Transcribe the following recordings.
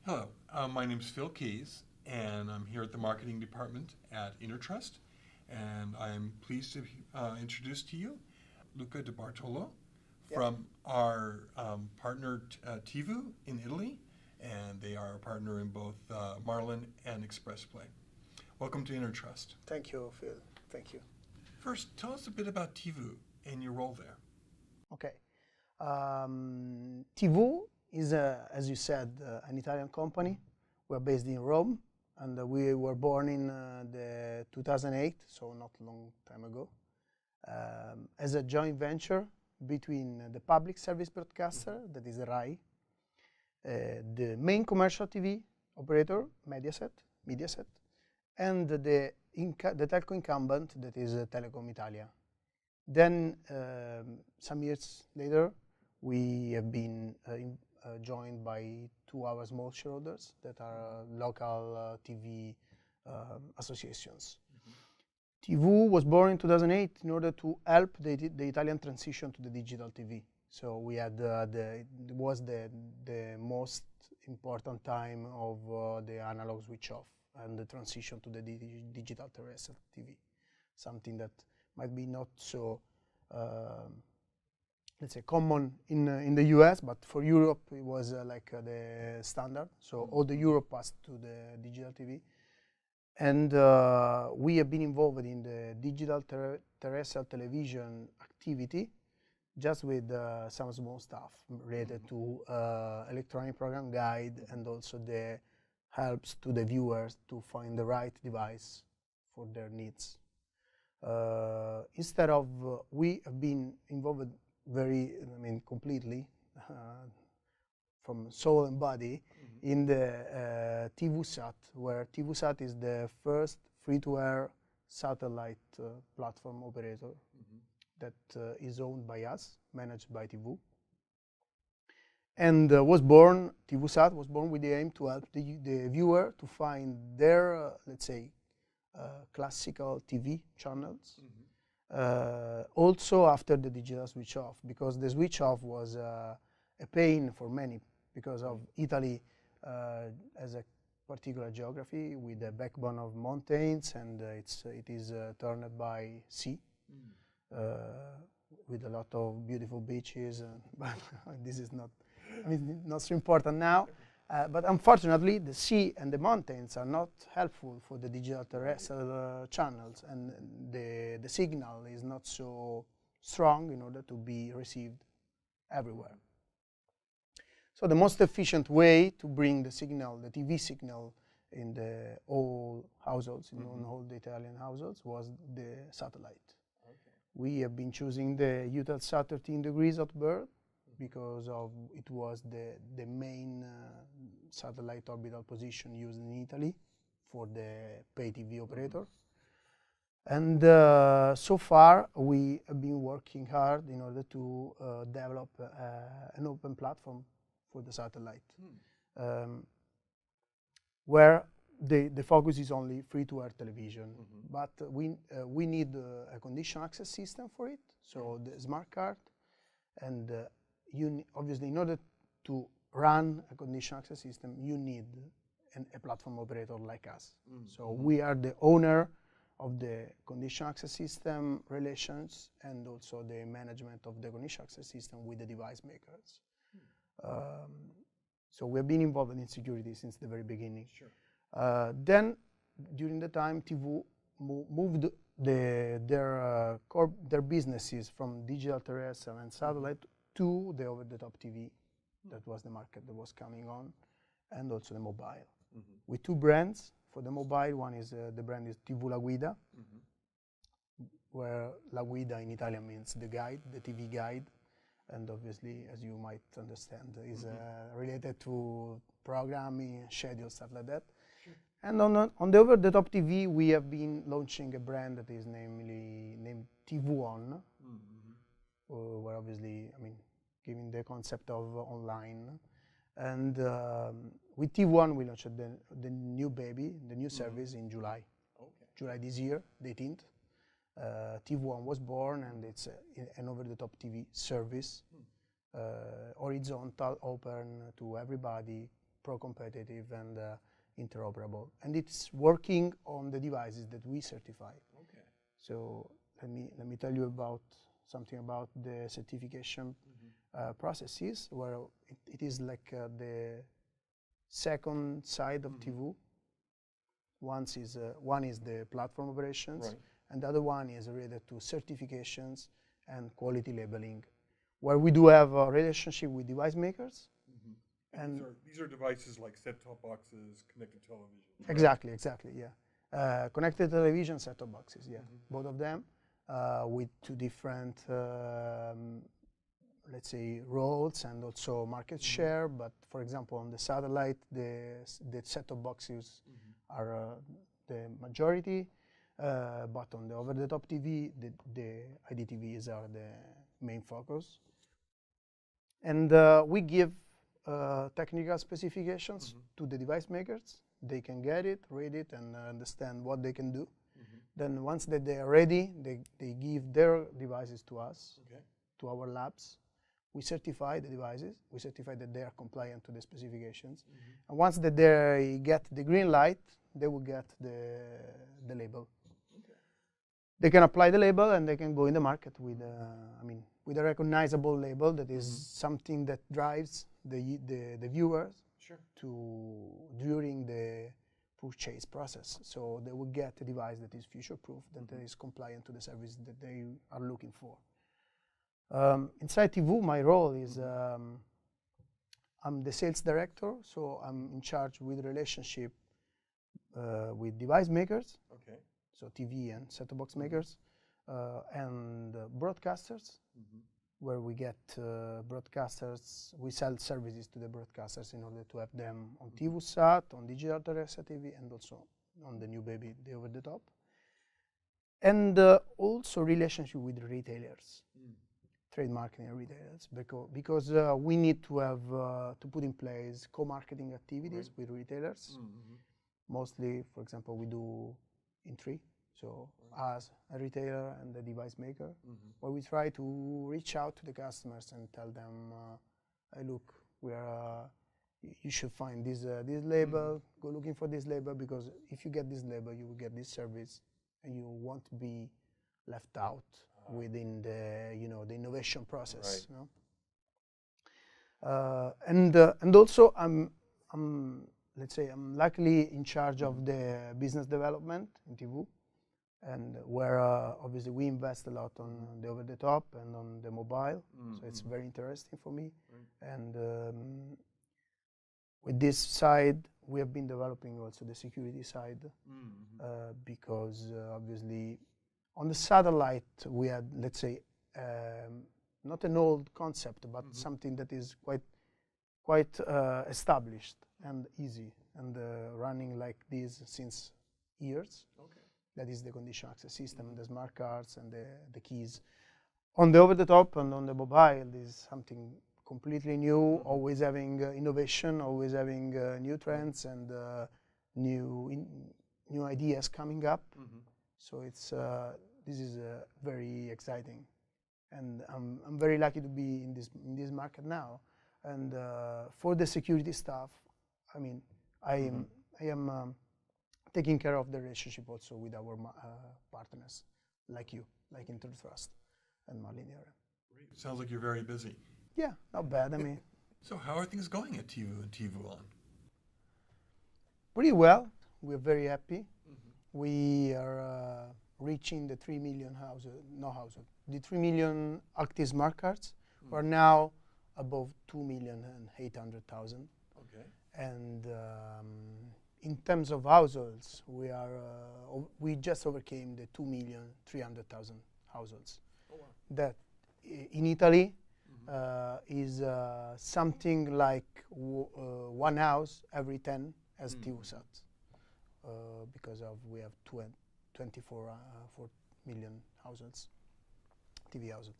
Hello, my name is Phil Keys, and I'm here at the marketing department at Intertrust, and I'm pleased to introduce to you Luca de Bartolo from our partner Tivu in Italy, and they are a partner in both Marlin and Express Play. Welcome to Intertrust. Thank you, Phil. Thank you. First, tell us a bit about Tivu and your role there. Okay. Tivu is, as you said, an Italian company. We're based in Rome, and we were born in the 2008, so not a long time ago, as a joint venture between the public service broadcaster, that is RAI, the main commercial TV operator, Mediaset, and the telco incumbent, that is Telecom Italia. Then, some years later, we have been joined by two other small shareholders that are local TV associations. Tivu was born in 2008 in order to help the Italian transition to the digital TV. So we had it was the most important time of the analog switch off and the transition to the digital terrestrial TV, something that might be not so let's say common in the US, but for Europe it was like the standard. So all the Europe passed to the digital TV, and we have been involved in the digital terrestrial television activity, just with some small stuff related to electronic program guide and also the helps to the viewers to find the right device for their needs. Instead of we have been involved completely from soul and body in the Tivùsat, where Tivùsat is the first free-to-air satellite platform operator that is owned by us, managed by Tivu, and Tivùsat was born with the aim to help the viewer to find their, let's say, classical TV channels. Also after the digital switch off, because the switch off was a pain for many because of Italy as a particular geography with a backbone of mountains, and it is turned by sea with a lot of beautiful beaches, but this is not so important now. But unfortunately, the sea and the mountains are not helpful for the digital terrestrial channels, and the signal is not so strong in order to be received everywhere. So the most efficient way to bring the signal, the TV signal, in the all households, in all the Italian households, was the satellite. Okay. We have been choosing the Tivùsat 13 degrees of birth, because it was the main satellite orbital position used in Italy for the pay TV operator. And so far we have been working hard in order to develop an open platform for the satellite, where the focus is only free-to-air television. But we need a condition access system for it, so the smart card, and obviously, in order to run a condition access system, you need a platform operator like us. So we are the owner of the condition access system relations and also the management of the condition access system with the device makers. So we have been involved in security since the very beginning. Sure. Then, during the time, Tivu moved their businesses from digital terrestrial and satellite to the over-the-top TV. That was the market that was coming on, and also the mobile. With two brands. For the mobile, one is the brand is Tivu La Guida, where La Guida in Italian means the guide, the TV guide, and obviously, as you might understand, is related to programming, schedule, stuff like that. Sure. And on the over-the-top TV, we have been launching a brand that is named Tivùon, where obviously, giving the concept of online. And with Tivùon, we launched the new baby, the new service in July. Okay. July this year, the 18th. Tivùon was born, and it's an over-the-top TV service, horizontal, open to everybody, pro-competitive and interoperable. And it's working on the devices that we certify. Okay. So let me tell you about something about the certification processes, where it is like the second side of Tivu. One is the platform operations, Right. and the other one is related to certifications and quality labeling, where we do have a relationship with device makers. And these are devices like set-top boxes, connected television. Right? Exactly, yeah. Connected television, set-top boxes, yeah, both of them, with two different, let's say, roles and also market share. But for example, on the satellite, the set-top boxes are the majority, but on the over-the-top TV, the IDTVs are the main focus. And we give technical specifications to the device makers. They can get it, read it, and understand what they can do. Then once that they are ready, they give their devices to us, to our labs. We certify the devices. We certify that they are compliant to the specifications. And once that they get the green light, they will get the label. They can apply the label and they can go in the market with, with a recognizable label that is something that drives the viewers during the purchase process. So they will get a device that is future-proof, that is compliant to the service that they are looking for. Inside Tivu, my role is I'm the sales director, so I'm in charge with relationship with device makers, so TV and set-top box makers, and broadcasters, where we get broadcasters. We sell services to the broadcasters in order to have them on Tivùsat, on digital terrestrial TV, and also on the new baby, the over-the-top. And also relationship with retailers, trade marketing and retailers, because we need to have to put in place co-marketing activities with retailers. Mostly, for example, we do in three. So us, a retailer, and the device maker, where we try to reach out to the customers and tell them, hey, look, you should find this label, go looking for this label, because if you get this label, you will get this service, and you won't be left out within the the innovation process. And also let's say I'm luckily in charge of the business development in Tivu, and where obviously we invest a lot on the over-the-top and on the mobile, so it's very interesting for me. And with this side, we have been developing also the security side, because obviously on the satellite we had, let's say, not an old concept, but something that is quite established and easy, and running like this since years. That is the condition access system, and the smart cards and the keys. On the over-the-top and on the mobile, this is something completely new, always having innovation, always having new trends and new ideas coming up. So this is very exciting, and I'm very lucky to be in this market now. And for the security stuff, I mean, I am taking care of the relationship also with our partners, like you, like Intertrust and Maliniere. Great. Sounds like you're very busy. Yeah, not bad. I mean, so how are things going at Tivu and tivùon? Pretty well. We're very happy. We are reaching the 3 million the 3 million active smart cards. We're now above 2,800,000. Okay. And in terms of households, we just overcame the 2,300,000 households. Oh, wow. That in Italy is something like one house every 10 as Tivùsat, because we have 24 million households, TV households.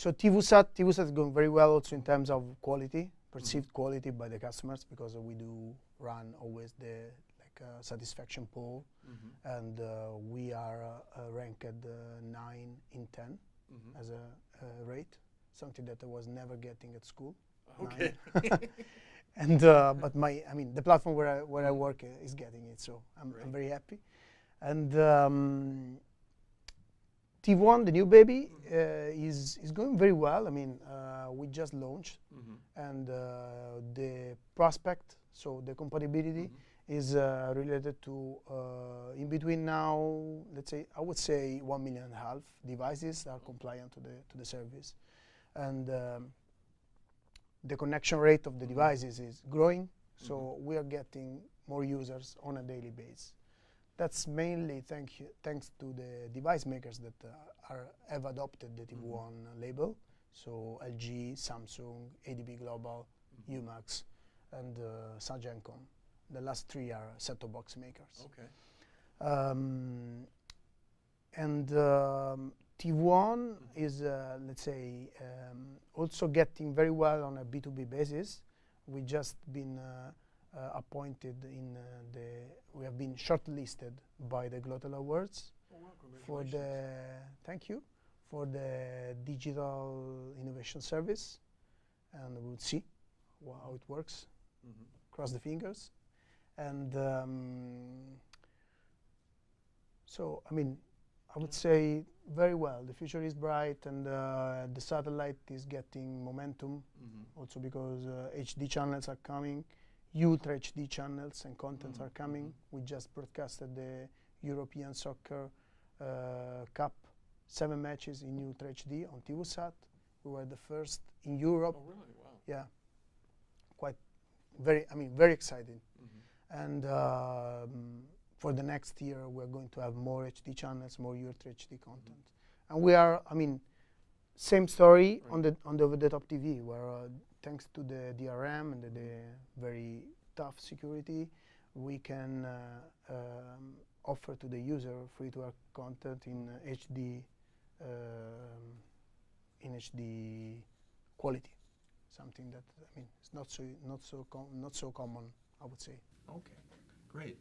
So Tivùsat is going very well also in terms of quality, perceived quality by the customers, because we do run always the satisfaction poll, and we are ranked 9 in 10 as a rate, something that I was never getting at school. Okay. And but the platform where I work is getting it, so I'm very happy. And Tivùon, the new baby, is going very well. I mean, we just launched, and the prospect, so the compatibility, is related to in between now. Let's say I would say 1.5 million devices are compliant to the service, and the connection rate of the devices is growing. So we are getting more users on a daily basis. That's mainly thanks to the device makers that have adopted the tivùon label. So LG, Samsung, ADB Global, Umax, and Sagencom. The last three are set-top box makers. Okay. And Tivùon is, let's say, also getting very well on a B2B basis. We just been appointed in we have been shortlisted by the Glottal Awards for the for the Digital Innovation Service, and we'll see how it works. Cross the fingers. And so, I mean, I would say very well. The future is bright, and the satellite is getting momentum, also because HD channels are coming, Ultra HD channels and contents are coming. We just broadcasted the European Soccer Cup, 7 matches in Ultra HD on Tivùsat. We were the first in Europe. Oh, really? Wow. Yeah, very exciting. And for the next year, we're going to have more HD channels, more Ultra HD content. And we are, same story on the over-the-top TV, where thanks to the DRM and the very tough security, we can offer to the user free-to-air content in HD quality. Something that it's not so common, I would say. Okay, great.